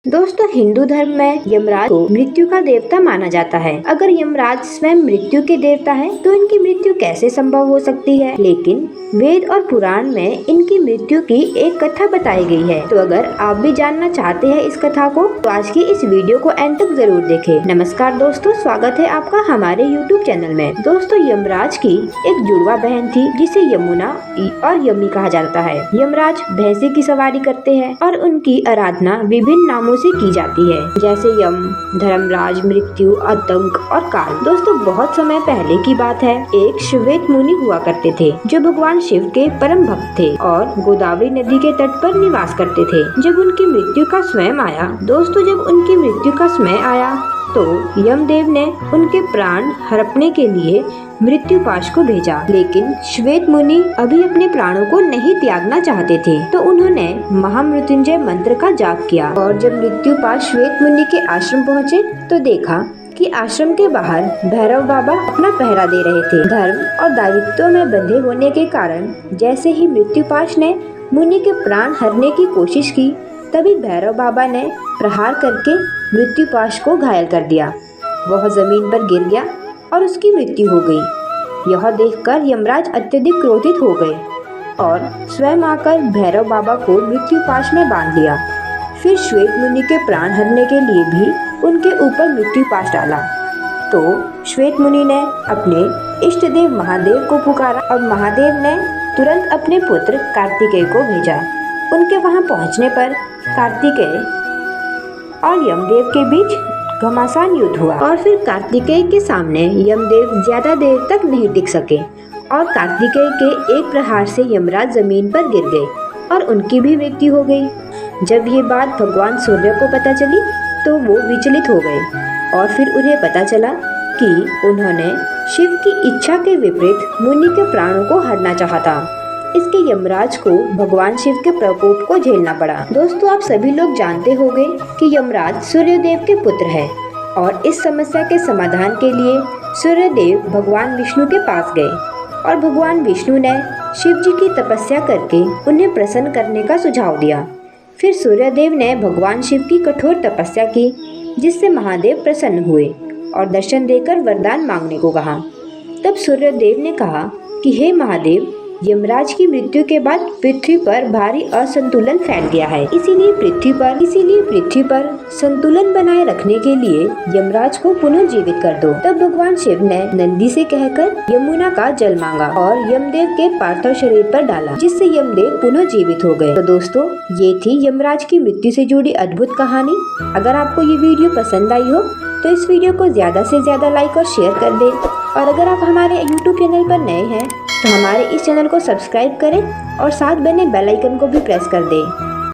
दोस्तों, हिंदू धर्म में यमराज को मृत्यु का देवता माना जाता है। अगर यमराज स्वयं मृत्यु के देवता है तो इनकी मृत्यु कैसे संभव हो सकती है। लेकिन वेद और पुराण में इनकी मृत्यु की एक कथा बताई गई है। तो अगर आप भी जानना चाहते हैं इस कथा को तो आज की इस वीडियो को एंड तक जरूर देखें। नमस्कार दोस्तों, स्वागत है आपका हमारे YouTube चैनल में। दोस्तों, यमराज की एक जुड़वा बहन थी जिसे यमुना और यमी कहा जाता है। यमराज भैंसे की सवारी करते हैं और उनकी आराधना विभिन्न नामों से की जाती है, जैसे यम, धर्मराज, मृत्यु, आतंक और काल। दोस्तों, बहुत समय पहले की बात है। एक श्वेत मुनि हुआ करते थे जो भगवान शिव के परम भक्त थे और गोदावरी नदी के तट पर निवास करते थे। जब उनकी मृत्यु का समय आया तो यमदेव ने उनके प्राण हड़पने के लिए मृत्यु पाश को भेजा। लेकिन श्वेत मुनि अभी अपने प्राणों को नहीं त्यागना चाहते थे, तो उन्होंने महामृत्युंजय मंत्र का जाप किया। और जब मृत्यु पाश श्वेत मुनि के आश्रम पहुँचे तो देखा कि आश्रम के बाहर भैरव बाबा अपना पहरा दे रहे थे। धर्म और दायित्व में बंधे होने के कारण जैसे ही मृत्यु पाश ने मुनि के प्राण हरने की कोशिश की, तभी भैरव बाबा ने प्रहार करके मृत्यु पाश को घायल कर दिया। वह जमीन पर गिर गया और उसकी मृत्यु हो गई। यह देखकर यमराज अत्यधिक क्रोधित हो गए और स्वयं आकर भैरव बाबा को मृत्यु पाश में बांध लिया। फिर श्वेत मुनि के प्राण हरने के लिए भी उनके ऊपर मृत्यु पाश डाला। तो श्वेत मुनि ने अपने इष्ट देव महादेव को पुकारा और महादेव ने तुरंत अपने पुत्र कार्तिकेय को भेजा। उनके वहां पहुंचने पर कार्तिकेय और यमदेव के बीच घमासान युद्ध हुआ और फिर कार्तिकेय के सामने यमदेव ज्यादा देर तक नहीं टिक सके और कार्तिकेय के एक प्रहार से यमराज जमीन पर गिर गए और उनकी भी मृत्यु हो गई। जब ये बात भगवान सूर्य को पता चली तो वो विचलित हो गए और फिर उन्हें पता चला कि उन्होंने शिव की इच्छा के विपरीत मुनि के प्राणों को हरना चाहा था। इसके यमराज को भगवान शिव के प्रकोप को झेलना पड़ा। दोस्तों, आप सभी लोग जानते होंगे कि यमराज सूर्यदेव के पुत्र है और इस समस्या के समाधान के लिए सूर्यदेव भगवान विष्णु के पास गए और भगवान विष्णु ने शिव जी की तपस्या करके उन्हें प्रसन्न करने का सुझाव दिया। फिर सूर्यदेव ने भगवान शिव की कठोर तपस्या की, जिससे महादेव प्रसन्न हुए और दर्शन देकर वरदान मांगने को कहा। तब सूर्यदेव ने कहा कि हे महादेव, यमराज की मृत्यु के बाद पृथ्वी पर भारी असंतुलन फैल गया है, इसीलिए पृथ्वी पर संतुलन बनाए रखने के लिए यमराज को पुनर्जीवित कर दो। तब भगवान शिव ने नंदी से कहकर यमुना का जल मांगा और यमदेव के पार्थिव शरीर पर डाला, जिससे यमदेव पुनर्जीवित हो गए। तो दोस्तों, ये थी यमराज की मृत्यु से जुड़ी अद्भुत कहानी। अगर आपको ये वीडियो पसंद आई हो तो इस वीडियो को ज्यादा से ज्यादा लाइक और शेयर कर दे। और अगर आप हमारे YouTube चैनल पर नए हैं तो हमारे इस चैनल को सब्सक्राइब करें और साथ बने बेल आइकन को भी प्रेस कर दें।